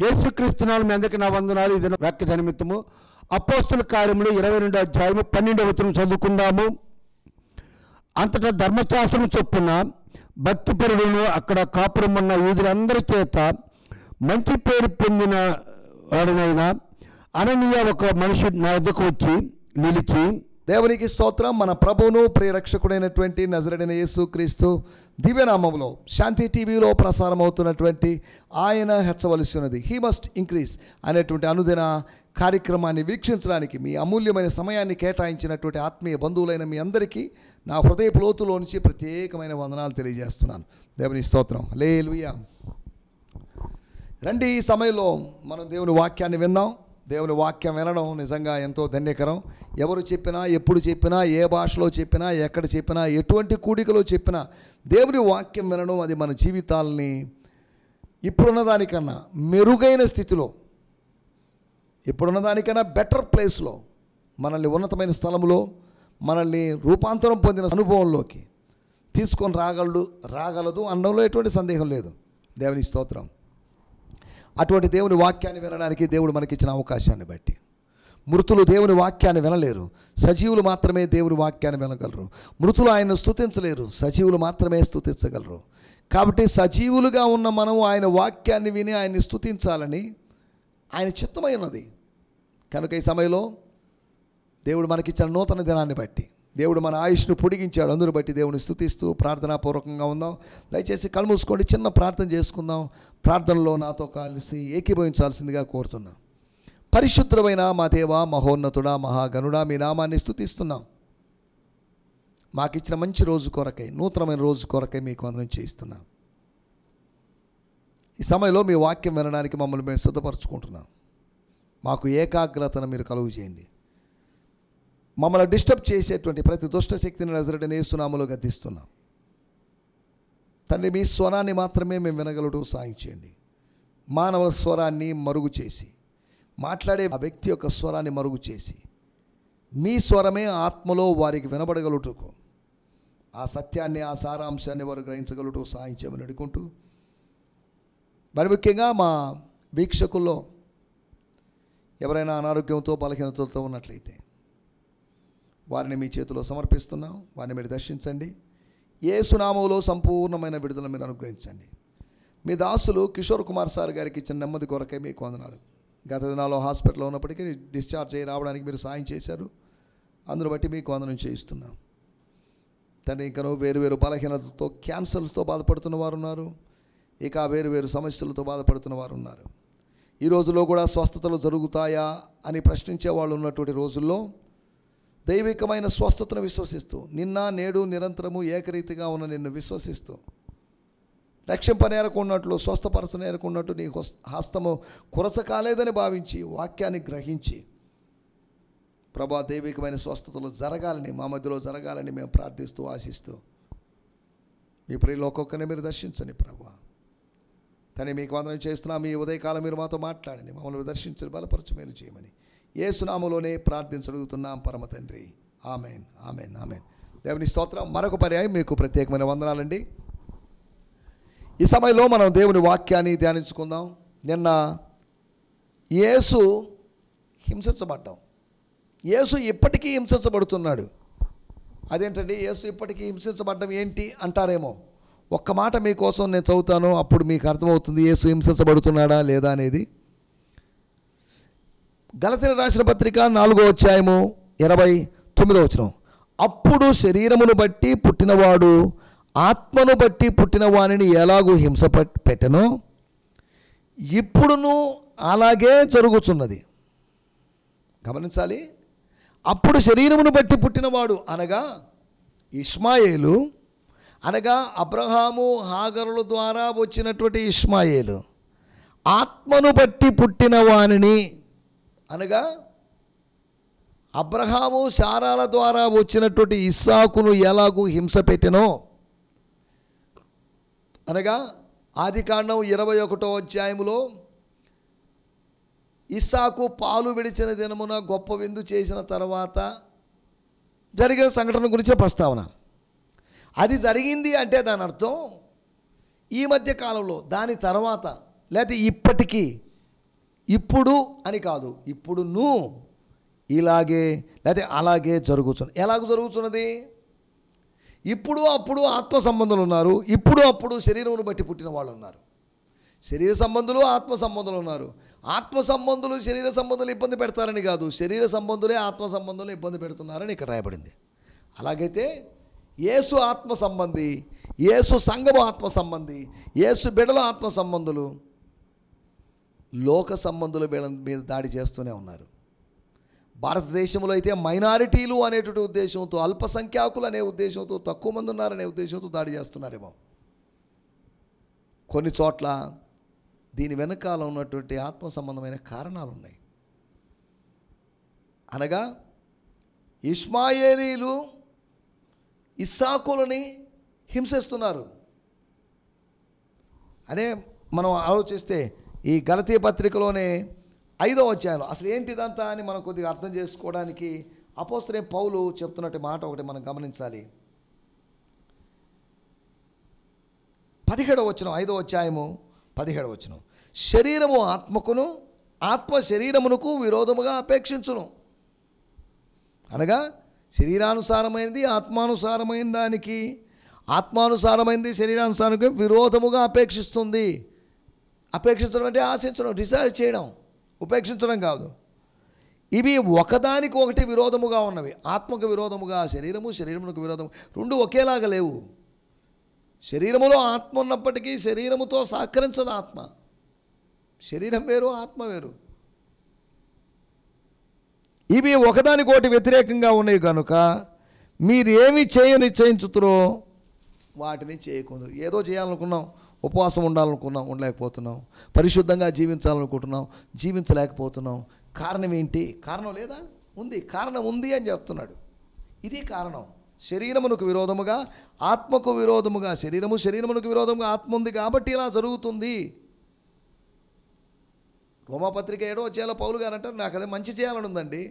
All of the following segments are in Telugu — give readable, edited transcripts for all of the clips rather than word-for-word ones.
యేసుక్రీస్తునామమున మీ అందరికీ నా వందనాలు. ఇది వాక్య నిమిత్తము అపోస్తలుల కార్యములు 22వ అధ్యాయము 12వ వచనం చదువుకుందాము. అంతటా ధర్మశాస్త్రం చొప్పున భక్తిపరుడును అక్కడ కాపురం ఉన్న యూదులందరి చేత మంచి పేరు పొందిన వాడునైన అననీయ ఒక మనుషుడు నా వద్దకు వచ్చి నిలిచి, దేవునికి స్తోత్రం. మన ప్రభువును ప్రియరక్షకుడైనటువంటి నజరేయుడైన యేసుక్రీస్తు దివ్యనామములో శాంతి టీవీలో ప్రసారం అవుతున్నటువంటి ఆయన హెచ్చవలసి ఉన్నది, హీ మస్ట్ ఇంక్రీజ్ అనేటువంటి అనుదిన కార్యక్రమాన్ని వీక్షించడానికి మీ అమూల్యమైన సమయాన్ని కేటాయించినటువంటి ఆత్మీయ బంధువులైన మీ అందరికీ నా హృదయపు లోతులో నుంచి ప్రత్యేకమైన వందనాలు తెలియజేస్తున్నాను. దేవుని స్తోత్రం. హల్లెలూయా. రండి, ఈ సమయంలో మనం దేవుని వాక్యాన్ని విందాం. దేవుని వాక్యం వినడం నిజంగా ఎంతో ధన్యకరం. ఎవరు చెప్పినా, ఎప్పుడు చెప్పినా, ఏ భాషలో చెప్పినా, ఎక్కడ చెప్పినా, ఎటువంటి కూడికలో చెప్పినా దేవుని వాక్యం వినడం అది మన జీవితాలని ఇప్పుడున్న దానికన్నా మెరుగైన స్థితిలో, ఇప్పుడున్న దానికన్నా బెటర్ ప్లేస్లో, మనల్ని ఉన్నతమైన స్థలంలో, మనల్ని రూపాంతరం పొందిన అనుభవంలోకి తీసుకొని రాగలదు అనడంలో ఎటువంటి సందేహం లేదు. దేవుని స్తోత్రం. అటువంటి దేవుని వాక్యాన్ని వినడానికి దేవుడు మనకిచ్చిన అవకాశాన్ని బట్టి, మృతులు దేవుని వాక్యాన్ని వినలేరు, సజీవులు మాత్రమే దేవుని వాక్యాన్ని వినగలరు. మృతులు ఆయన్ను స్తుతించలేరు, సజీవులు మాత్రమే స్తుతించగలరు. కాబట్టి సజీవులుగా ఉన్న మనం ఆయన వాక్యాన్ని విని ఆయన్ని స్తుతించాలని ఆయన చిత్తమై ఉన్నది. కనుక ఈ సమయంలో దేవుడు మనకిచ్చిన నూతన దినాన్ని బట్టి, దేవుడు మన ఆయుష్ను పొడిగించాడు. అందును బట్టి దేవుని స్తుతిస్తూ ప్రార్థనాపూర్వకంగా ఉందాం. దయచేసి కళ్ళు మూసుకోండి, చిన్న ప్రార్థన చేసుకుందాం. ప్రార్థనలో నాతో కలిసి ఏకీభవించాల్సిందిగా కోరుతున్నాం. పరిశుద్ధమైన మా దేవా, మహోన్నతుడా, మహాగణుడా, మీ నామాన్ని స్తుతిస్తున్నాం. మాకిచ్చిన మంచి రోజు కొరకై, నూతనమైన రోజు కొరకై మీకు వందనం చేయిస్తున్నాం. ఈ సమయంలో మీ వాక్యం వినడానికి మమ్మల్ని మేము సిద్ధపరచుకుంటున్నాం. మాకు ఏకాగ్రతను మీరు కలుగు చేయండి. మమ్మల్ని డిస్టర్బ్ చేసేటువంటి ప్రతి దుష్ట శక్తిని నజరేయుడైన యేసు నామములో గద్దిస్తున్నాం. తండ్రి, మీ స్వరాన్ని మాత్రమే మేము వినగలడు సాయం చేయండి. మానవ స్వరాన్ని మరుగు చేసి, మాట్లాడే ఆ వ్యక్తి యొక్క స్వరాన్ని మరుగు చేసి, మీ స్వరమే ఆత్మలో వారికి వినబడగలుగుటకు, ఆ సత్యాన్ని, ఆ సారాంశాన్ని వారు గ్రహించగలుగుటూ సాయం చేయమని అడుగుకుంటూ, మరి ముఖ్యంగా మా వీక్షకుల్లో ఎవరైనా అనారోగ్యంతో, బలహీనతలతో ఉన్నట్లయితే వారిని మీ చేతిలో సమర్పిస్తున్నాం. వారిని మీరు దర్శించండి. యేసు నామములో సంపూర్ణమైన విడుదల మీరు అనుగ్రహించండి. మీ దాసులు కిషోర్ కుమార్ సార్ గారికి ఇచ్చిన నెమ్మది కొరకై మీకు వందనాలు. గత దినాల్లో హాస్పిటల్లో ఉన్నప్పటికీ డిశ్చార్జ్ అయ్యి రావడానికి మీరు సాయం చేశారు. అందును బట్టి మీకు వందనం చేయిస్తున్నాం. తండ్రి, ఇంకనూ వేరు బలహీనతలతో, క్యాన్సర్స్తో బాధపడుతున్న వారు ఉన్నారు. ఇక వేరు సమస్యలతో బాధపడుతున్న వారు ఉన్నారు. ఈ రోజుల్లో కూడా స్వస్థతలు జరుగుతాయా అని ప్రశ్నించే వాళ్ళు ఉన్నటువంటి రోజుల్లో దైవికమైన స్వస్థతను విశ్వసిస్తూ, నిన్న నేడు నిరంతరము ఏకరీతిగా ఉన్న నిన్ను విశ్వసిస్తూ, రక్షింపనేరకున్నట్లు, స్వస్థపరచనేరకున్నట్టు నీ హస్తము కురచకాలేదని భావించి, వాక్యాన్ని గ్రహించి, ప్రభా దైవికమైన స్వస్థతలు జరగాలని, మా మధ్యలో జరగాలని మేము ప్రార్థిస్తూ, ఆశిస్తూ, మీ ప్రియులు ఒక్కొక్కరిని మీరు దర్శించండి ప్రభా. తని మీకు వందనం చేస్తున్నాం. ఈ ఉదయకాలం మీరు మాతో మాట్లాడండి, మమ్మల్ని దర్శించండి, బలపరచు, మేలు చేయమని యేసు నామములోనే ప్రార్థించగలుగుతున్నాం పరమ తండ్రి. Amen, amen, amen. దేవుని స్తోత్రం. మరొక పర్యాయం మీకు ప్రత్యేకమైన వందనాలండి. ఈ సమయంలో మనం దేవుని వాక్యాన్ని ధ్యానించుకుందాం. నిన్న యేసు హింసించబడ్డాం. యేసు ఇప్పటికీ హింసించబడుతున్నాడు. అదేంటండి యేసు ఇప్పటికీ హింసించబడ్డం ఏంటి అంటారేమో. ఒక్క మాట మీకోసం నేను చదువుతాను, అప్పుడు మీకు అర్థమవుతుంది యేసు హింసించబడుతున్నాడా లేదా అనేది. గలతీయులకు రాసిన పత్రిక 4వ అధ్యాయము 29వ వచనం. అప్పుడు శరీరమును బట్టి పుట్టినవాడు ఆత్మను బట్టి పుట్టిన వానిని ఎలాగూ హింస పెట్టెనో ఇప్పుడును అలాగే జరుగుతున్నది. గమనించాలి. అప్పుడు శరీరమును బట్టి పుట్టినవాడు అనగా ఇష్మాయేలు, అనగా అబ్రహాము హాగరుల ద్వారా వచ్చినటువంటి ఇష్మాయేలు, ఆత్మను బట్టి పుట్టిన వానిని అనగా అబ్రహాము శారాల ద్వారా వచ్చినటువంటి ఇస్సాకును ఎలాగూ హింస పెట్టెనో, అనగా ఆదికాండం 21వ అధ్యాయములో ఇస్సాకు పాలు విడిచిన దినమున గొప్ప విందు చేసిన తర్వాత జరిగిన సంఘటన గురించిన ప్రస్తావన. అది జరిగింది అంటే దాని అర్థం ఈ మధ్య కాలంలో, దాని తర్వాత, లేకపోతే ఇప్పటికీ ఇప్పుడు అని కాదు, ఇప్పుడును ఇలాగే లేకపోతే అలాగే జరుగుతున్నది. ఎలాగ జరుగుతున్నది? ఇప్పుడు అప్పుడు ఆత్మ సంబంధులు ఉన్నారు, ఇప్పుడు అప్పుడు శరీరమును బట్టి పుట్టిన వాళ్ళు ఉన్నారు. శరీర సంబంధులు, ఆత్మ సంబంధులు ఉన్నారు. ఆత్మ సంబంధులు శరీర సంబంధులు ఇబ్బంది పెడతారని కాదు, శరీర సంబంధులే ఆత్మ సంబంధులు ఇబ్బంది పెడుతున్నారని ఇక్కడ రాయబడింది. అలాగైతే యేసు ఆత్మ సంబంధి, యేసు సంఘము ఆత్మ సంబంధి, యేసు బిడ్డల ఆత్మ సంబంధులు లోక సంబంధుల మీద దాడి చేస్తూనే ఉన్నారు. భారతదేశంలో అయితే మైనారిటీలు అనేటువంటి ఉద్దేశంతో, అల్పసంఖ్యాకులు అనే ఉద్దేశంతో, తక్కువ మంది ఉన్నారనే ఉద్దేశంతో దాడి చేస్తున్నారేమో. కొన్ని చోట్ల దీని వెనకాల ఉన్నటువంటి ఆత్మ సంబంధమైన కారణాలు ఉన్నాయి. అనగా ఇష్మాయేలీలు ఇస్సాకులని హింసిస్తున్నారు. అదే మనం ఆలోచిస్తే ఈ గలతీ పత్రికలోనే 5వ అధ్యాయంలో అసలు ఏంటిదంతా అని మనం కొద్దిగా అర్థం చేసుకోవడానికి అపోస్తలుడైన పౌలు చెప్తున్నట్టు మాట ఒకటి మనం గమనించాలి. 17వ వచనం, 5వ అధ్యాయము 17వ వచనం, శరీరము ఆత్మకును ఆత్మ శరీరమునకు విరోధముగా అపేక్షించును. అనగా శరీరానుసారమైనది ఆత్మానుసారమైన దానికి, ఆత్మానుసారమైనది శరీరానుసారానికి విరోధముగా అపేక్షిస్తుంది. అపేక్షించడం అంటే ఆశించడం, డిసైడ్ చేయడం, ఉపేక్షించడం కాదు. ఇవి ఒకదానికి ఒకటి విరోధముగా ఉన్నవి. ఆత్మకు విరోధముగా శరీరము, శరీరమునకు విరోధము, రెండు ఒకేలాగా లేవు. శరీరములో ఆత్మ ఉన్నప్పటికీ శరీరముతో సహకరించదు ఆత్మ. శరీరం వేరు, ఆత్మ వేరు. ఇవి ఒకదానికొకటి వ్యతిరేకంగా ఉన్నాయి కనుక మీరేమి నిశ్చయించుతురో వాటిని చేయకూడదు. ఏదో చేయాలనుకున్నాం, ఉపవాసం ఉండాలనుకున్నాం, ఉండలేకపోతున్నాం. పరిశుద్ధంగా జీవించాలనుకుంటున్నాం, జీవించలేకపోతున్నాం. కారణం ఏంటి? కారణం లేదా? ఉంది. కారణం ఉంది అని చెప్తున్నాడు. ఇది కారణం. శరీరమునకు విరోధముగా ఆత్మకు విరోధముగా శరీరము, శరీరమునకు విరోధముగా ఆత్మ ఉంది కాబట్టి ఇలా జరుగుతుంది. రోమాపత్రిక 7వ అధ్యాయంలో పౌలు గారు అంటారు, నాకు అదే మంచి చేయాలని ఉందండి,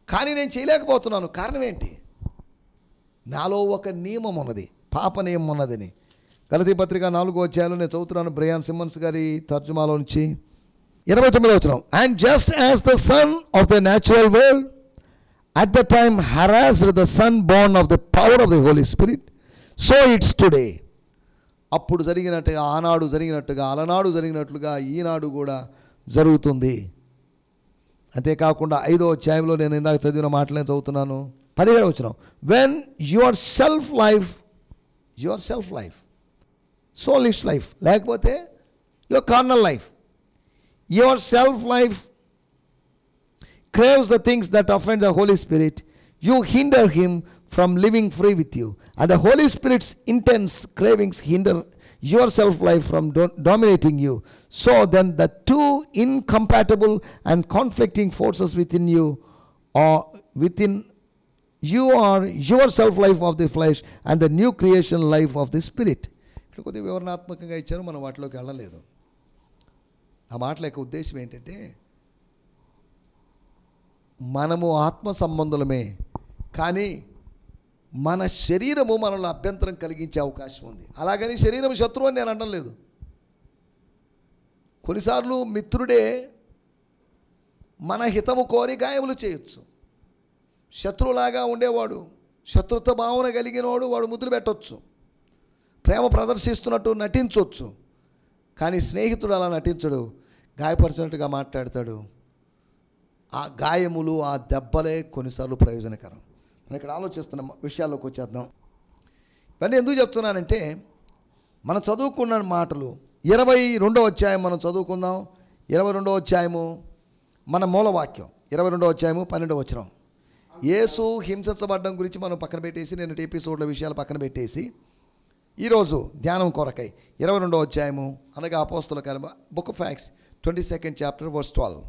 కానీ నేను చేయలేకపోతున్నాను. కారణం ఏంటి? నాలో ఒక నియమం ఉన్నది, పాప నియమం ఉన్నదని. గలతీ పత్రిక 4వ అధ్యాయంలో నేను చదువుతున్నాను, బ్రయాన్ సిమ్మన్స్ గారి తర్జుమాలో నుంచి 29వ వచనం. And just as the son of the natural world at the time harassed the son born of the power of the Holy Spirit, so it's today. అప్పుడు జరిగినట్టుగా, ఆనాడు జరిగినట్టుగా, అలనాడు జరిగినట్లుగా ఈనాడు కూడా జరుగుతుంది. అంతేకాకుండా 5వ అధ్యాయంలో నేను ఇందాక చదివిన మాటలే చదువుతున్నాను, 17వ వచనం. When your self life soulish life, లేకపోతే your carnal life, your self life craves the things that offend the Holy Spirit, you hinder him from living free with you. And the Holy Spirit's intense cravings hinder your self-life from dominating you. So then the two incompatible and conflicting forces within you are your self-life of the flesh and the new creation life of the Spirit. ఇక్కడ కొద్దిగా వివరణాత్మకంగా ఇచ్చారు, మనం వాటిలోకి వెళ్ళలేదు. ఆ మాటల యొక్క ఉద్దేశం ఏంటంటే, మనము ఆత్మ సంబంధులమే, కానీ మన శరీరము మనల్ని అభ్యంతరం కలిగించే అవకాశం ఉంది. అలాగని శరీరం శత్రువు అని నేను అనడం లేదు. కొన్నిసార్లు మిత్రుడే మన హితము కోరి గాయములు చేయొచ్చు. శత్రువులాగా ఉండేవాడు, శత్రుత్వ భావన కలిగినవాడు, వాడు ముద్దులు పెట్టవచ్చు, ప్రేమ ప్రదర్శిస్తున్నట్టు నటించవచ్చు. కానీ స్నేహితుడు అలా నటించడు, గాయపరిచినట్టుగా మాట్లాడతాడు. ఆ గాయములు, ఆ దెబ్బలే కొన్నిసార్లు ప్రయోజనకరం. మనం ఇక్కడ ఆలోచిస్తున్న విషయాల్లోకి వచ్చేద్దాం. ఇవన్నీ ఎందుకు చెప్తున్నానంటే, మనం చదువుకున్న మాటలు 22వ అధ్యాయం మనం చదువుకుందాం. 22వ అధ్యాయము మన మూలవాక్యం, 22వ అధ్యాయము 12వ వచనం. యేసు హింసించబడ్డం గురించి మనం పక్కన పెట్టేసి, నేను ఎపిసోడ్ల విషయాలు పక్కన పెట్టేసి, ఈరోజు ధ్యానం కొరకై 22వ అధ్యాయము అనగా అపోస్తలుల కార్యము, book of acts 22nd chapter verse 12.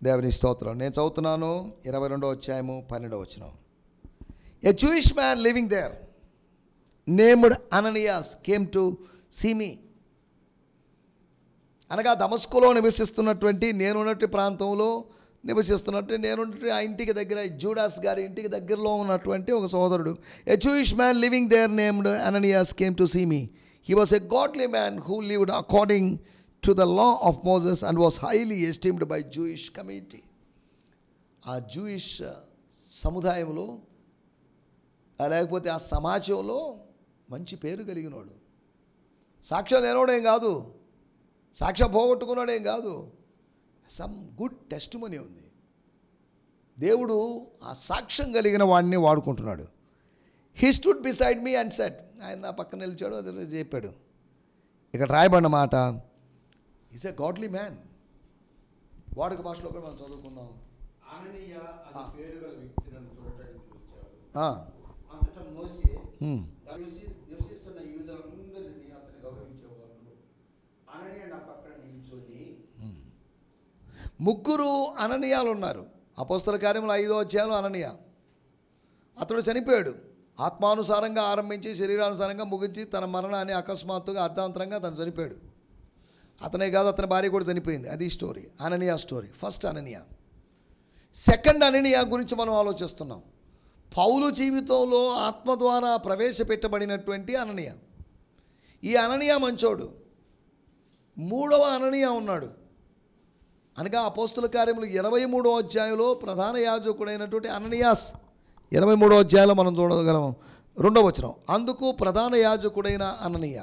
దేవుని స్తోత్రం. నేను చదువుతున్నాను 22వ అధ్యాయము 12వ వచనం. A Jewish man living there named Ananias came to see me. అనగా దమస్కులో నివసిస్తున్నటువంటి నేనున్నటువంటి ప్రాంతంలో నివసిస్తున్నట్టు నేను ఆ ఇంటికి దగ్గర జూడాస్ గారి ఇంటికి దగ్గరలో ఉన్నటువంటి ఒక సోదరుడు, a Jewish man living there named Ananias came to see me. He was a godly man who lived according to the law of Moses and was highly esteemed by Jewish community. ఆ జూయిష్ సముదాయంలో లేకపోతే ఆ సమాజంలో మంచి పేరు కలిగినోడు, సాక్ష్యం లేనోడేం కాదు, సాక్ష్యం పోగొట్టుకున్నాడేం కాదు, సమ్ గుడ్ టెస్టిమనీ ఉంది. దేవుడు ఆ సాక్ష్యం కలిగిన వాడిని వాడుకుంటున్నాడు. He stood beside me and said, ఆయన నా పక్కన నిలిచాడు, అది చెప్పాడు. ఇక్కడ రాయబడిన మాట, ఈజ్ ఎ గాడ్లీ మ్యాన్. వాడుక భాషలో కూడా మనం చదువుకుందాం. అననీయ అనే పేరు గల వ్యక్తి నన్ను చూడటానికి వచ్చాడు. అంతటా మోషే నివసిస్తున్న యూదులందరినీ అతను గౌరవించేవాడు. అననీయ నా పక్కన నిల్చొని. ముగ్గురు అననీయాలు ఉన్నారు. అపోస్తల కార్యములు 5వ అధ్యాయంలో అననీయ, అతడు చనిపోయాడు. ఆత్మానుసారంగా ఆరంభించి శరీరానుసారంగా ముగించి తన మరణాన్ని అకస్మాత్తుగా అర్ధాంతరంగా తను చనిపోయాడు. అతనే కాదు, అతని భార్య కూడా చనిపోయింది. అది స్టోరీ, అననీయ స్టోరీ. ఫస్ట్ అననీయ. సెకండ్ అననీయ గురించి మనం ఆలోచిస్తున్నాం. పౌలు జీవితంలో ఆత్మ ద్వారా ప్రవేశపెట్టబడినటువంటి అననీయ. ఈ అననీయ మంచోడు. మూడవ అననీయ ఉన్నాడు. అనగా అపోస్తుల కార్యములు 23వ అధ్యాయంలో ప్రధాన యాజకుడైనటువంటి అననీయాస్, 23వ అధ్యాయంలో మనం చూడగలం 2వ వచనం. అందుకు ప్రధాన యాజకుడైన అననీయ.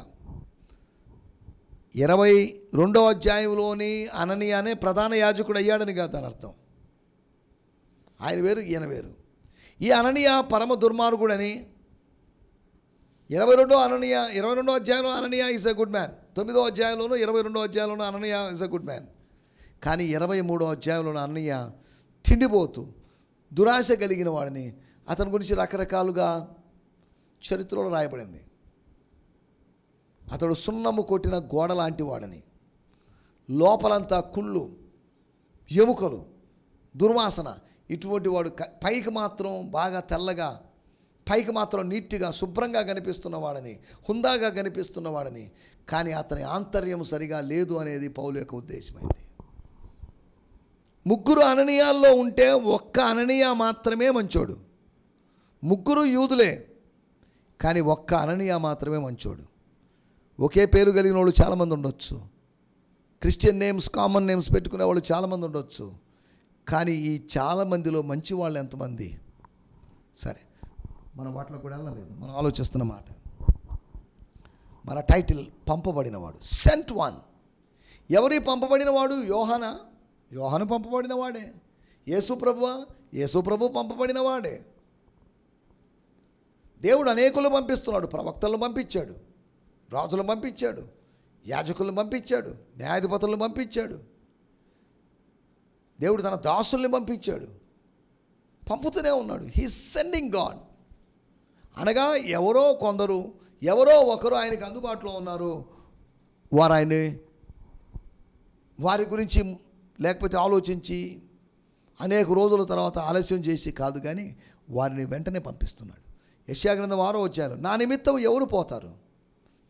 22వ అధ్యాయంలోని అననీయానే ప్రధాన యాజకుడు అయ్యాడని కాదు దాని అర్థం. ఆయన వేరు, ఈయన వేరు. ఈ అననీయ పరమ దుర్మార్గుడని 22వ అధ్యాయంలో అననీయ ఈజ్ ఎ గుడ్ మ్యాన్, 9వ అధ్యాయంలోనూ 22వ అధ్యాయంలోనూ అననీయ ఈజ్ ఎ గుడ్ మ్యాన్. కానీ 23వ అధ్యాయంలోని అననీయ తిండిపోతూ దురాశ కలిగిన వాడిని. అతని గురించి రకరకాలుగా చరిత్రలో రాయబడింది. అతడు సున్నము కొట్టిన గోడ లాంటి వాడని, లోపలంతా కుళ్ళు, ఎముకలు, దుర్వాసన, ఇటువంటి వాడు. పైకి మాత్రం బాగా తెల్లగా, పైకి మాత్రం నీట్గా శుభ్రంగా కనిపిస్తున్నవాడని, హుందాగా కనిపిస్తున్నవాడని, కానీ అతని ఆంతర్యం సరిగా లేదు అనేది పౌలు యొక్క ఉద్దేశమైంది. ముగ్గురు అననీయాల్లో ఉంటే ఒక్క అననీయ మాత్రమే మంచోడు. ముగ్గురు యూదులే, కానీ ఒక్క అననీయ మాత్రమే మంచోడు. ఒకే పేరు కలిగిన వాళ్ళు చాలామంది ఉండొచ్చు, క్రిస్టియన్ నేమ్స్, కామన్ నేమ్స్ పెట్టుకునే వాళ్ళు చాలామంది ఉండొచ్చు, కానీ ఈ చాలామందిలో మంచి వాళ్ళు ఎంతమంది? సరే, మనం వాటిలో కూడా వెళ్ళలేదు, మనం ఆలోచిస్తున్న మాట. మన టైటిల్ పంపబడినవాడు, సెంట్ వన్. ఎవరి పంపబడినవాడు? యోహాను పంపబడినవాడే. యేసు ప్రభు పంపబడినవాడే. దేవుడు అనేకులు పంపిస్తున్నాడు. ప్రవక్తలను పంపించాడు, రాజులను పంపించాడు, యాజకులను పంపించాడు, న్యాయాధిపతులను పంపించాడు. దేవుడు తన దాసుల్ని పంపించాడు, పంపుతూనే ఉన్నాడు. He sending God. అనగా ఎవరో ఒకరు ఆయనకు అందుబాటులో ఉన్నారు. వారి గురించి లేకపోతే ఆలోచించి అనేక రోజుల తర్వాత ఆలస్యం చేసి కాదు, కానీ వారిని వెంటనే పంపిస్తున్నాడు. యెషయా గ్రంథం 6వ అధ్యాయం, నా నిమిత్తం ఎవరు పోతారు?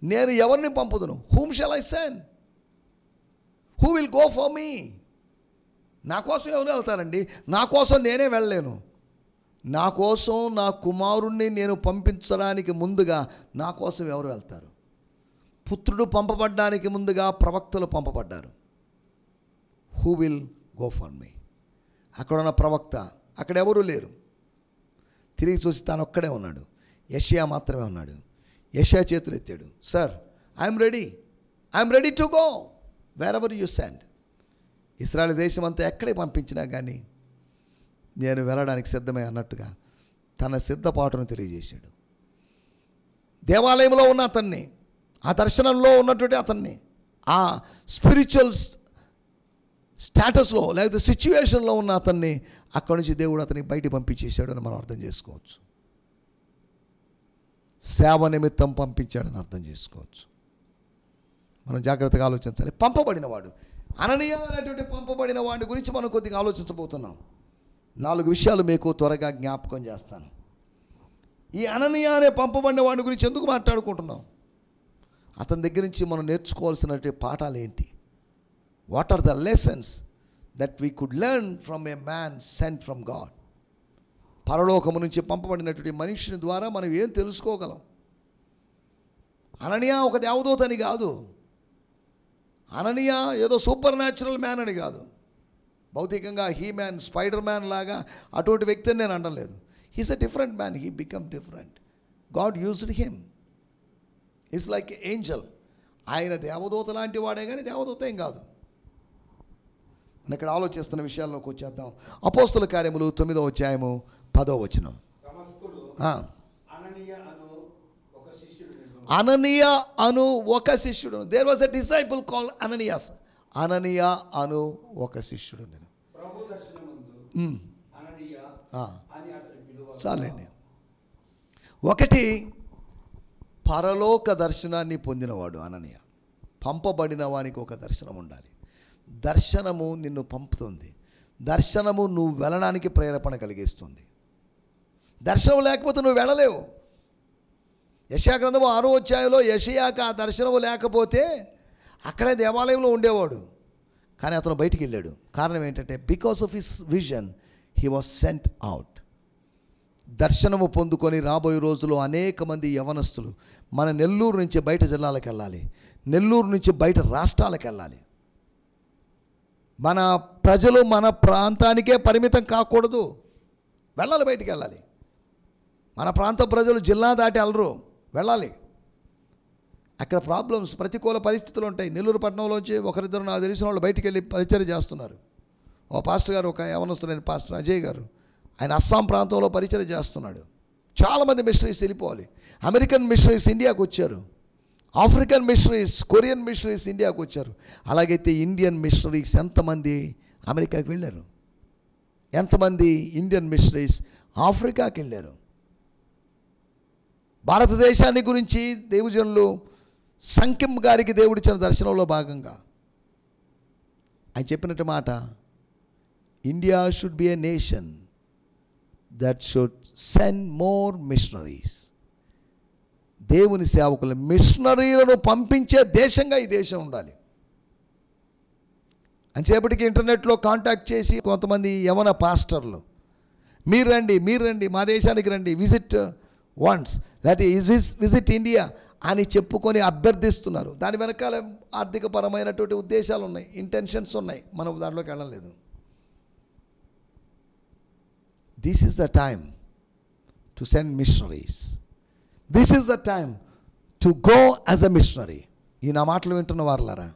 నేను ఎవరిని పంపుదును? Whom shall I send? Who will go for me? నా కోసం ఎవరు వెళ్తారండి? నా కోసం నేనే వెళ్ళలేను. నా కోసం నా కుమారుణ్ణి నేను పంపించడానికి ముందుగా నా కోసం ఎవరు వెళ్తారు? పుత్రుడు పంపబడ్డానికి ముందుగా ప్రవక్తలు పంపబడ్డారు. Who will go for me? అక్కడున్న ప్రవక్త, అక్కడెవరూ లేరు. తిరిగి చూసి తాను ఒక్కడే ఉన్నాడు. యెషయా మాత్రమే ఉన్నాడు. యెషయా చేతులు ఎత్తాడు, sir I'm ready to go where ever you send. ఇశ్రాయేలు దేశం అంతా ఎక్కడే పంపించినా కానీ నేను వెళ్ళడానికి సిద్ధమే అన్నట్టుగా తన సిద్ధపాటును తెలియజేశాడు. దేవాలయంలో ఉన్న అతన్ని, ఆ దర్శనంలో ఉన్నటువంటి అతన్ని, ఆ స్పిరిచువల్ స్టేటస్లో లేకపోతే సిచ్యువేషన్లో ఉన్న అతన్ని అక్కడి నుంచి దేవుడు అతనికి బయటికి పంపించేశాడు అని మనం అర్థం చేసుకోవచ్చు. సేవ నిమిత్తం పంపించాడని అర్థం చేసుకోవచ్చు. మనం జాగ్రత్తగా ఆలోచించాలి. పంపబడినవాడు అననీయ అనేటువంటి పంపబడిన వాడి గురించి మనం కొద్దిగా ఆలోచించబోతున్నాం. 4 విషయాలు మీకు త్వరగా జ్ఞాపకం చేస్తాను. ఈ అననీయ అనే పంపబడిన వాడి గురించి ఎందుకు మాట్లాడుకుంటున్నాం? అతని దగ్గర నుంచి మనం నేర్చుకోవాల్సినటువంటి పాఠాలు ఏంటి? What are the lessons that we could learn from a man sent from God. పరలోకము నుంచి పంపబడినటువంటి మనిషిని ద్వారా మనం ఏం తెలుసుకోగలం? అననీయ ఒక దేవదూత అని కాదు, అననీయ ఏదో సూపర్ న్యాచురల్ మ్యాన్ అని కాదు, భౌతికంగా హీ మ్యాన్ స్పైడర్ మ్యాన్ లాగా అటువంటి వ్యక్తి అని నేను అనలేదు. He's a different man, he become different. God used him. Is like Angel. ఆయన దేవదూత లాంటి వాడే కానీ దేవదూత ఏం కాదు. మనం ఇక్కడ ఆలోచిస్తున్న విషయాల్లోకి వచ్చేద్దాం. అపోస్తుల కార్యములు 9వ అధ్యాయము 10వ వచనం. అననీయ అను ఒక శిష్యుడు. There was a disciple called Ananias. అననీయ అను ఒక శిష్యుడు. నేను చాలండి. ఒకటి, పరలోక దర్శనాన్ని పొందినవాడు అననీయ. పంపబడిన వానికి ఒక దర్శనం ఉండాలి. దర్శనము నిన్ను పంపుతుంది. దర్శనము నువ్వు వెళ్ళడానికి ప్రేరేపణ కలిగిస్తుంది. దర్శనం లేకపోతే నువ్వు వెళ్ళలేవు. యెషయా గ్రంథము 6వ అధ్యాయంలో యెషయాకు ఆ దర్శనము లేకపోతే అక్కడే దేవాలయంలో ఉండేవాడు, కానీ అతను బయటికి వెళ్ళాడు. కారణం ఏంటంటే because of his vision he was sent out. దర్శనము పొందుకొని రాబోయే రోజుల్లో అనేక మంది యవనస్తులు మన నెల్లూరు నుంచి బయట జిల్లాలకు వెళ్ళాలి, నెల్లూరు నుంచి బయట రాష్ట్రాలకు వెళ్ళాలి. మన ప్రజలు మన ప్రాంతానికే పరిమితం కాకూడదు, వెళ్ళాలి, బయటికి వెళ్ళాలి. మన ప్రాంత ప్రజలు జిల్లా దాటి వెళ్ళరు, వెళ్ళాలి. అక్కడ ప్రాబ్లమ్స్, ప్రతికూల పరిస్థితులు ఉంటాయి. నెల్లూరు పట్టణంలోంచి ఒకరిద్దరు నాకు తెలిసిన వాళ్ళు బయటికి వెళ్ళి పరిచర్య చేస్తున్నారు. ఒక పాస్టర్ గారు, ఒక యవనస్తులైన పాస్టర్ అజయ్ గారు, ఆయన అస్సాం ప్రాంతంలో పరిచర్య చేస్తున్నాడు. చాలామంది మిషనరీస్ వెళ్ళిపోవాలి. అమెరికన్ మిషనరీస్ ఇండియాకు వచ్చారు, ఆఫ్రికన్ మిషనరీస్, కొరియన్ మిషనరీస్ ఇండియాకు వచ్చారు. అలాగైతే ఇండియన్ మిషనరీస్ ఎంతమంది అమెరికాకి వెళ్ళారు, ఎంతమంది ఇండియన్ మిషనరీస్ ఆఫ్రికాకి వెళ్ళారు. భారతదేశాన్ని గురించి దేవుజనులు సంకిం గారికి దేవుడిచ్చిన దర్శనంలో భాగంగా ఆయన చెప్పినట్టు మాట, India should be a nation that should send more missionaries. దేవుని సేవకులు మిషనరీలను పంపించే దేశంగా ఈ దేశం ఉండాలి. అంచేపటికి ఇంటర్నెట్లో కాంటాక్ట్ చేసి కొంతమంది యవన పాస్టర్లు, మీరు రండి మా దేశానికి రండి, విజిట్ వన్స్, లేకపోతే విజిట్ ఇండియా అని చెప్పుకొని అభ్యర్థిస్తున్నారు. దాని వెనకాల ఆర్థికపరమైనటువంటి ఉద్దేశాలు ఉన్నాయి, ఇంటెన్షన్స్ ఉన్నాయి. మనం దాంట్లోకి వెళ్ళలేదు. This is the time to send missionaries. This is the time to go as a missionary. ఈ నా మాటలు వింటున్న వారులారా,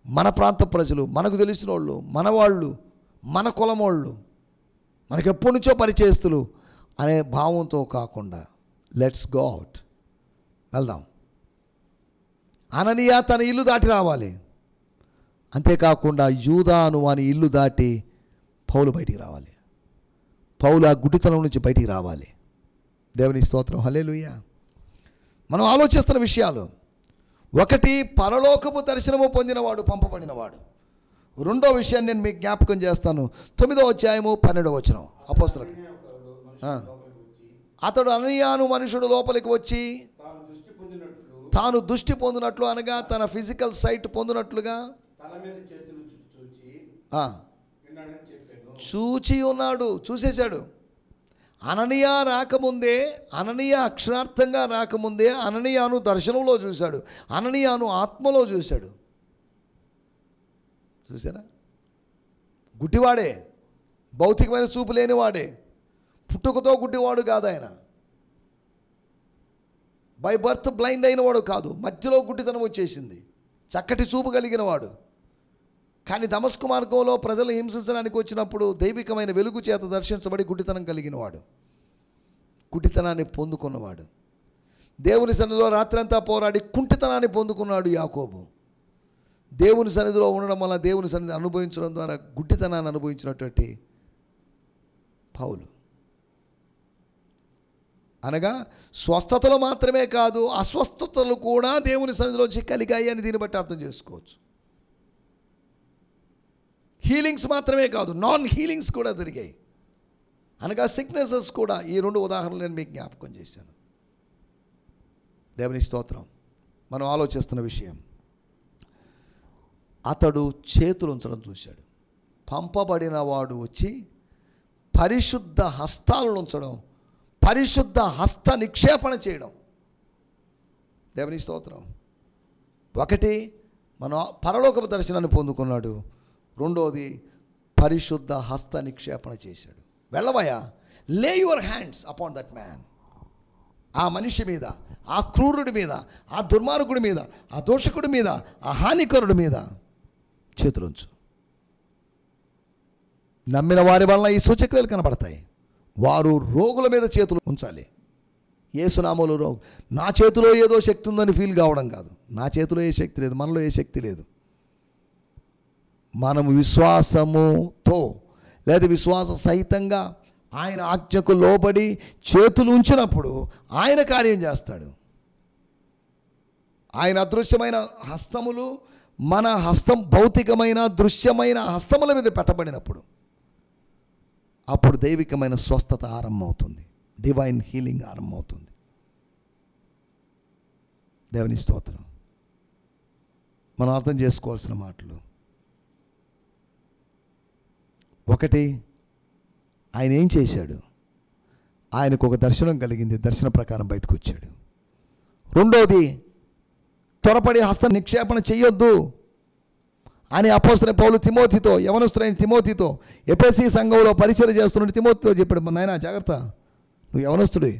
మన ప్రాంత ప్రజలు, మనకు తెలిసిన వాళ్ళు, మన వాళ్ళు, మన కులం వాళ్ళు, మనకు ఎప్పటి నుంచో పరిచయస్తులు అనే భావంతో కాకుండా లెట్స్ గో అవుట్, వెళ్దాం. అననీయ తన ఇల్లు దాటి రావాలి. అంతేకాకుండా యూదా అను వాని ఇల్లు దాటి పౌలు బయటికి రావాలి. పౌలు ఆ గుడ్డితనం నుంచి బయటికి రావాలి. దేవుని స్తోత్రం, హల్లెలూయా. మనం ఆలోచిస్తున్న విషయాలు, ఒకటి, పరలోకపు దర్శనము పొందినవాడు, పంపబడినవాడు. రెండో విషయాన్ని నేను మీకు జ్ఞాపకం చేస్తాను. 9వ అధ్యాయము 12వ వచనం. అపోస్తలులకు, అతడు అననీయాను మనుషుడు లోపలికి వచ్చి తాను దృష్టి పొందినట్లు, అనగా తన ఫిజికల్ సైట్ పొందినట్లుగా చూచి ఉన్నాడు, చూసేశాడు. అననీయ రాకముందే, అననీయ అక్షరార్థంగా రాకముందే అననీయాను దర్శనంలో చూశాడు, అననీయాను ఆత్మలో చూశాడు. చూసారా? గుడ్డివాడే, భౌతికమైన చూపు లేనివాడే, పుట్టుకతో గుడ్డివాడు కాదు ఆయన. బై బర్త్ బ్లైండ్ అయినవాడు కాదు, మధ్యలో గుడ్డితనం వచ్చేసింది. చక్కటి చూపు కలిగిన వాడు. కానీ దమస్కు మార్గంలో ప్రజలు హింసించడానికి వచ్చినప్పుడు దైవికమైన వెలుగు చేత దర్శించబడి గుడ్డితనం కలిగిన వాడు, గుడ్డితనాన్ని పొందుకున్నవాడు. దేవుని సన్నిధిలో రాత్రంతా పోరాడి కుంటితనాన్ని పొందుకున్నాడు యాకోబు. దేవుని సన్నిధిలో ఉండడం వల్ల, దేవుని సన్నిధి అనుభవించడం ద్వారా గుడ్డితనాన్ని అనుభవించినటువంటి పౌలు, అనగా స్వస్థతలు మాత్రమే కాదు, అస్వస్థతలు కూడా దేవుని సన్నిధిలోంచి కలిగాయి అని దీన్ని బట్టి అర్థం చేసుకోవచ్చు. హీలింగ్స్ మాత్రమే కాదు, నాన్ హీలింగ్స్ కూడా జరిగాయి, అనగా సిక్నెసెస్ కూడా. ఈ రెండు ఉదాహరణలు నేను మీకు జ్ఞాపకం చేశాను. దేవుని స్తోత్రం. మనం ఆలోచిస్తున్న విషయం, అతడు చేతులు ఉంచడం చూశాడు. పంపబడిన వాడు వచ్చి పరిశుద్ధ హస్తాలను ఉంచడం, పరిశుద్ధ హస్త నిక్షేపణ చేయడం. దేవుని స్తోత్రం. ఒకటి, మన పరలోకపు దర్శనాన్ని పొందుకున్నాడు. రెండోది, పరిశుద్ధ హస్త నిక్షేపణ చేశాడు. వెళ్ళవయ్యా, లే your hands upon that man. ఆ మనిషి మీద, ఆ క్రూరుడి మీద, ఆ దుర్మార్గుడి మీద, ఆ దోషకుడి మీద, ఆ హానికరుడి మీద చేతులుంచు. నమ్మిన వారి వలన ఈ సూచక్రియలు కనబడతాయి. వారు రోగుల మీద చేతులు ఉంచాలి. యేసునామములో రోగు. నా చేతిలో ఏదో శక్తి ఉందని ఫీల్ కావడం కాదు. నా చేతిలో ఏ శక్తి లేదు, మనలో ఏ శక్తి లేదు. మనము విశ్వాసముతో లేదా విశ్వాస సహితంగా ఆయన ఆజ్ఞకు లోబడి చేతులు ఉంచినప్పుడు ఆయన కార్యం చేస్తాడు. ఆయన అదృశ్యమైన హస్తములు మన హస్తం భౌతికమైన దృశ్యమైన హస్తముల మీద పెట్టబడినప్పుడు అప్పుడు దైవికమైన స్వస్థత ఆరంభమవుతుంది, డివైన్ హీలింగ్ ఆరంభమవుతుంది. దేవుని స్తోత్రం. మనం అర్థం చేసుకోవాల్సిన మాటలు. ఒకటి, ఆయన ఏం చేశాడు? ఆయనకు ఒక దర్శనం కలిగింది, దర్శన ప్రకారం బయటకు వచ్చాడు. రెండోది, త్వరపడి హస్త నిక్షేపణ చెయ్యొద్దు అని అపోస్తలుడైన పౌలు తిమోతితో, యవనస్తుడైన తిమోతితో, ఎఫెసీ సంఘంలో పరిచర్య చేస్తున్న తిమోతితో చెప్పాడు, నాయనా జాగ్రత్త, నువ్వు యవనస్తుడి.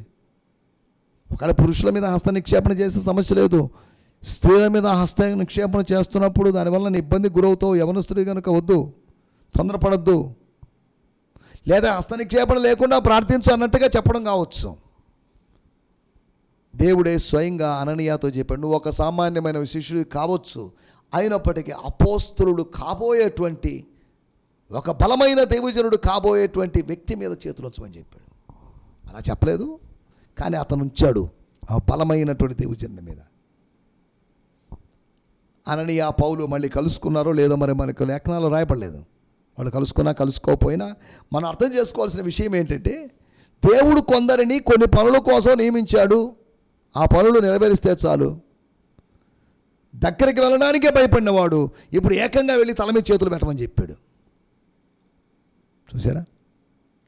ఒకవేళ పురుషుల మీద హస్త నిక్షేపణ చేసే సమస్య లేదు, స్త్రీల మీద హస్త నిక్షేపణ చేస్తున్నప్పుడు దానివల్ల నీ ఇబ్బందికి గురవుతావు. యవనస్తుడి కనుక వద్దు, తొందరపడద్దు. లేదా హస్త నిక్షేపణ లేకుండా ప్రార్థించు అన్నట్టుగా చెప్పడం కావచ్చు. దేవుడే స్వయంగా అననీయాతో చెప్పాడు, నువ్వు ఒక సామాన్యమైన శిష్యుడు కావచ్చు, అయినప్పటికీ అపోస్తలుడు కాబోయేటువంటి ఒక బలమైన దైవజనుడు కాబోయేటువంటి వ్యక్తి మీద చేతులు ఉంచమని చెప్పాడు. అలా చెప్పలేదు, కానీ అతను ఉంచాడు ఆ బలమైనటువంటి దైవజనుడి మీద. అననీయ పౌలు మళ్ళీ కలుసుకున్నారో లేదో మరి మనకు లేఖనాలు రాయబడలేదు. వాళ్ళు కలుసుకున్నా కలుసుకోకపోయినా మనం అర్థం చేసుకోవాల్సిన విషయం ఏంటంటే, దేవుడు కొందరిని కొన్ని పనుల కోసం నియమించాడు. ఆ పనులు నెరవేరిస్తే చాలు. దగ్గరికి వెళ్ళడానికే భయపడినవాడు ఇప్పుడు ఏకంగా వెళ్ళి తల మీద చేతులు పెట్టమని చెప్పాడు. చూసారా?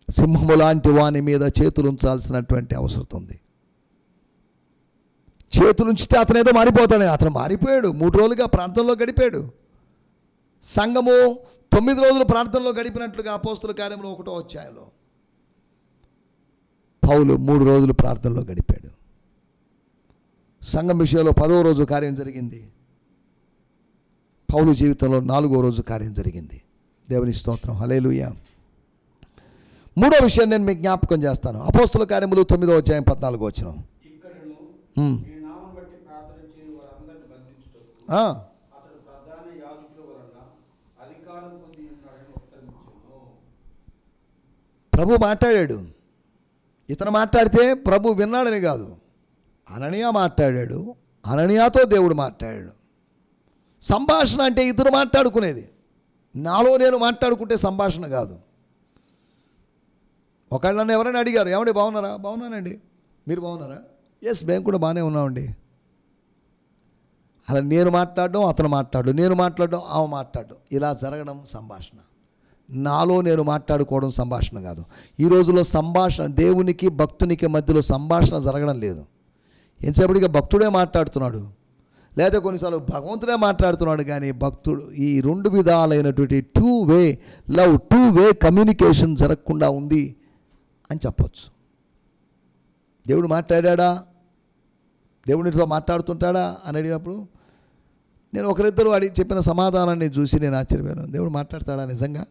సింహము లాంటి వాని మీద చేతులు ఉంచాల్సినటువంటి అవసరం ఉంది. చేతులు ఉంచితే అతను ఏదో మారిపోతాడు. అతను మారిపోయాడు. 3 రోజులుగా ప్రార్థనలో గడిపాడు. సంఘము 9 రోజులు ప్రార్థనలో గడిపినట్లుగా అపోస్తల కార్యంలో 1వ అధ్యాయంలో పౌలు 3 రోజులు ప్రార్థనలో గడిపాడు. సంఘం విషయంలో 10వ రోజు కార్యం జరిగింది. పౌలు జీవితంలో 4వ రోజు కార్యం జరిగింది. దేవుని స్తోత్రం, హల్లెలూయా. 3వ విషయం నేను మీకు జ్ఞాపకం చేస్తాను. అపోస్తల కార్యములు 9వ అధ్యాయం 14వ వచనం. ప్రభు మాట్లాడాడు. ఇతను మాట్లాడితే ప్రభు విన్నాడని కాదు, అననీయ మాట్లాడాడు. అననీయాతో దేవుడు మాట్లాడాడు. సంభాషణ అంటే ఇద్దరు మాట్లాడుకునేది. నాలో నేను మాట్లాడుకుంటే సంభాషణ కాదు. ఒకళ్ళు నన్ను ఎవరైనా అడిగారు, ఏమండి బాగున్నారా? బాగున్నానండి. మీరు బాగున్నారా? ఎస్, మేము కూడా బాగానే ఉన్నామండి. అలా నేను మాట్లాడడం, అతను మాట్లాడడం, నేను మాట్లాడడం, ఆమె మాట్లాడడం, ఇలా జరగడం సంభాషణ. నాలో నేను మాట్లాడుకోవడం సంభాషణ కాదు. ఈ రోజులో సంభాషణ, దేవునికి భక్తునికి మధ్యలో సంభాషణ జరగడం లేదు. ఎంతసేపటిగా భక్తుడే మాట్లాడుతున్నాడు, లేదా కొన్నిసార్లు భగవంతుడే మాట్లాడుతున్నాడు. కానీ భక్తుడు ఈ 2 విధాలైనటువంటి 2 వే లవ్, 2 వే కమ్యూనికేషన్ జరగకుండా ఉంది అని చెప్పచ్చు. దేవుడు మాట్లాడా, దేవునితో మాట్లాడుతుంటాడా అని అడిగినప్పుడు నేను ఒకరిద్దరు అడిగి చెప్పిన సమాధానాన్ని చూసి నేను ఆశ్చర్యపోయాను. దేవుడు మాట్లాడతాడా నిజంగా?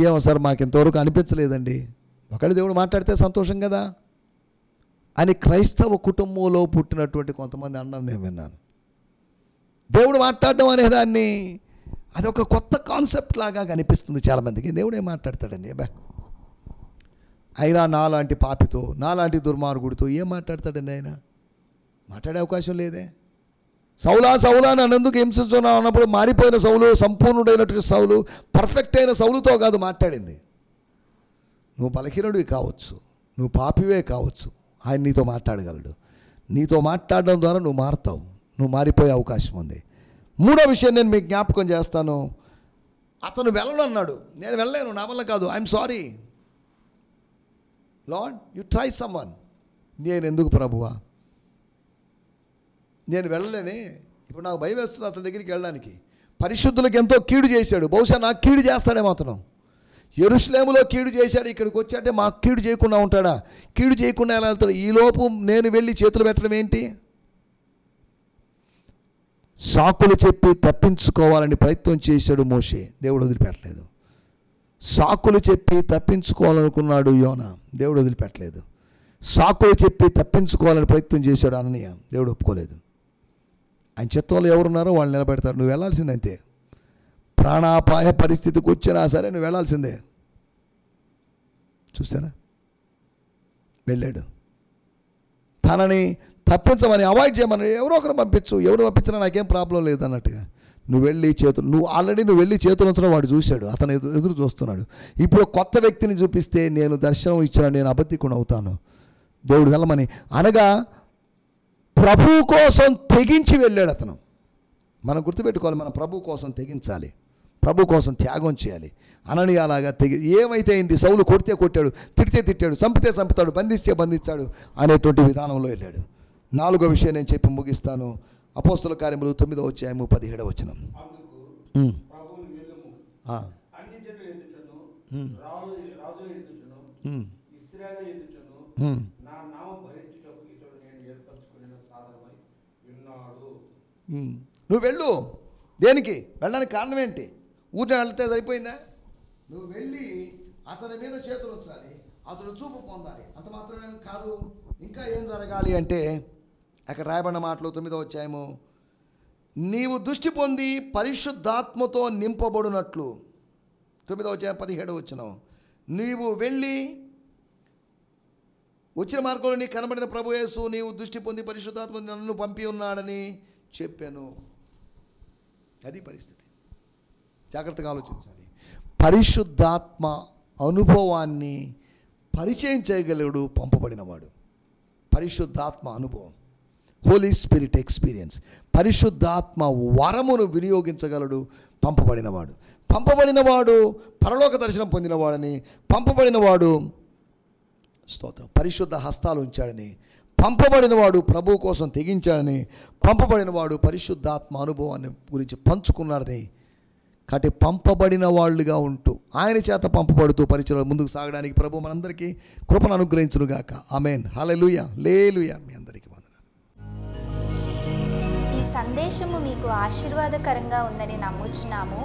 ఏమో సార్, మాకు ఇంతవరకు అనిపించలేదండి. ఒకళ్ళు దేవుడు మాట్లాడితే సంతోషం కదా అని క్రైస్తవ కుటుంబంలో పుట్టినటువంటి కొంతమంది అనడం నేను విన్నాను. దేవుడు మాట్లాడడం అనేదాన్ని అదొక కొత్త కాన్సెప్ట్ లాగా కనిపిస్తుంది చాలామందికి. దేవుడు ఏం మాట్లాడతాడండి? అయినా నాలాంటి పాపితో, నాలాంటి దుర్మార్గుడితో ఏం మాట్లాడతాడండి? ఆయన మాట్లాడే అవకాశం లేదే. సౌలా సౌలా నన్నందుకు హింసించున్నావు అన్నప్పుడు మారిపోయిన సౌలు, సంపూర్ణుడైనటువంటి సౌలు, పర్ఫెక్ట్ అయిన సౌలుతో కాదు మాట్లాడింది. నువ్వు బలహీనుడివి కావచ్చు, నువ్వు పాపివే కావచ్చు, ఆయన నీతో మాట్లాడగలడు. నీతో మాట్లాడడం ద్వారా నువ్వు మారుతావు, నువ్వు మారిపోయే అవకాశం ఉంది. 3వ విషయం నేను మీకు జ్ఞాపకం చేస్తాను. అతను వెళ్ళను అన్నాడు. నేను వెళ్ళలేను, నా వల్ల కాదు, I'm sorry lord, you try someone. నేను ఎందుకు ప్రభువా, నేను వెళ్ళలేనే, ఇప్పుడు నాకు భయం వేస్తుంది అతని దగ్గరికి వెళ్ళడానికి. పరిశుద్ధులకు ఎంతో కీడు చేశాడు, బహుశా నాకు కీడు చేస్తాడేమో అతను. యెరూషలేములో కీడు చేశాడు, ఇక్కడికి వచ్చాడే మాకు కీడు చేయకుండా ఉంటాడా? కీడు చేయకుండా ఎలా వెళ్తాడు? ఈలోపు నేను వెళ్ళి చేతులు పెట్టడం ఏంటి? సాకులు చెప్పి తప్పించుకోవాలని ప్రయత్నం చేశాడు మోషే, దేవుడు వదిలిపెట్టలేదు. సాకులు చెప్పి తప్పించుకోవాలనుకున్నాడు యోనా, దేవుడు వదిలిపెట్టలేదు. సాకులు చెప్పి తప్పించుకోవాలని ప్రయత్నం చేశాడు అననీయ, దేవుడు ఒప్పుకోలేదు. ఆయన చిత్తంలో ఎవరున్నారో వాళ్ళు నిలబెడతారు, నువ్వు వెళ్ళాల్సిందంతే. ప్రాణాపాయ పరిస్థితికి వచ్చినా సరే నువ్వు వెళ్ళాల్సిందే. చూసారా, వెళ్ళాడు. తనని తప్పించమని, అవాయిడ్ చేయమని, ఎవరో ఒకరు పంపించు, ఎవరు పంపించినా నాకేం ప్రాబ్లం లేదు అన్నట్టుగా నువ్వు వెళ్ళి చేతులు, నువ్వు వెళ్ళి చేతులు ఉంచడం వాడు చూశాడు, అతను ఎదురు చూస్తున్నాడు. ఇప్పుడు కొత్త వ్యక్తిని చూపిస్తే నేను దర్శనం ఇచ్చిన, నేను అబద్ధికుని అవుతాను, దేవుడు వెళ్ళమని అనగా ప్రభు కోసం తెగించి వెళ్ళాడు అతను. మనం గుర్తుపెట్టుకోవాలి, మన ప్రభు కోసం తెగించాలి, ప్రభు కోసం త్యాగం చేయాలి. అననీయ అలాగా ఏమైతే అయింది, సౌలు కొడితే కొట్టాడు, తిడితే తిట్టాడు, చంపితే చంపుతాడు, బంధిస్తే బంధించాడు అనేటువంటి విధానంలో వెళ్ళాడు. 4వ విషయం నేను చెప్పి ముగిస్తాను. అపోస్తల కార్యములు 9వ అధ్యాయము 17వ వచనం. నువ్వు వెళ్ళు. దేనికి వెళ్ళడానికి కారణం ఏంటి? ఊరిని వెళ్తే సరిపోయిందా? నువ్వు వెళ్ళి అతని మీద చేతులు ఉంచాలి, అతడు చూపు పొందాలి, అంత మాత్రమే కాదు. ఇంకా ఏం జరగాలి అంటే అక్కడ రాయబడిన మాటలు 9వ అధ్యాయము, నీవు దృష్టి పొంది పరిశుద్ధాత్మతో నింపబడినట్లు. 9వ అధ్యాయం 17వ వచనం. నీవు వెళ్ళి వచ్చిన మార్గంలో నీకు కనబడిన ప్రభు యేసు నీవు దృష్టి పొంది పరిశుద్ధాత్మ నన్ను పంపి ఉన్నాడని చెప్పాను. అది పరిస్థితి. జాగ్రత్తగా ఆలోచించాలి. పరిశుద్ధాత్మ అనుభవాన్ని పరిచయం చేయగలడు పంపబడినవాడు. పరిశుద్ధాత్మ అనుభవం, హోలీ స్పిరిట్ ఎక్స్పీరియన్స్. పరిశుద్ధాత్మ వరమును వినియోగించగలడు పంపబడినవాడు. పంపబడినవాడు పరలోక దర్శనం పొందినవాడని, పంపబడినవాడు స్తోత్రం పరిశుద్ధ హస్తాలు ఉంచాడని, పంపబడినవాడు ప్రభు కోసం తెగించాడని, పంపబడినవాడు పరిశుద్ధాత్మ అనుభవాన్ని గురించి పంచుకున్నాడని. కాబట్టి పంపబడిన వాళ్ళుగా ఉంటూ ఆయన చేత పంపబడుతూ పరిచయం ముందుకు సాగడానికి ప్రభు మనందరికీ కృపను అనుగ్రహించునుగాక. ఆమేన్. హల్లెలూయా, హల్లెలూయా. మీ అందరికీ వందనాలు. ఈ సందేశము మీకు ఆశీర్వాదకరంగా ఉందని నమ్ముచున్నాము.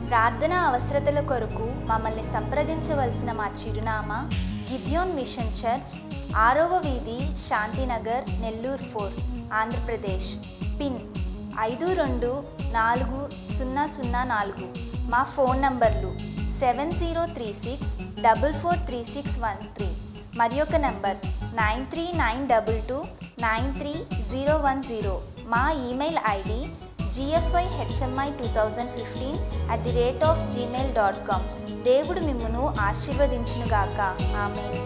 ప్రార్థన అవసరతల కొరకు మమ్మల్ని సంప్రదించవలసిన మా చిరునామా గిద్యోన్ మిషన్ చర్చ్, 6వ వీధి, శాంతినగర్, నెల్లూరు 4, ఆంధ్రప్రదేశ్. పిన్ 524004. మా ఫోన్ నంబర్లు 7036443613 మరి ఒక నంబర్ 9392293010. మా ఈమెయిల్ ఐడి gfihmi2015@gmail.com. దేవుడు మిమ్మును ఆశీర్వదించునుగాక. ఆమేన్.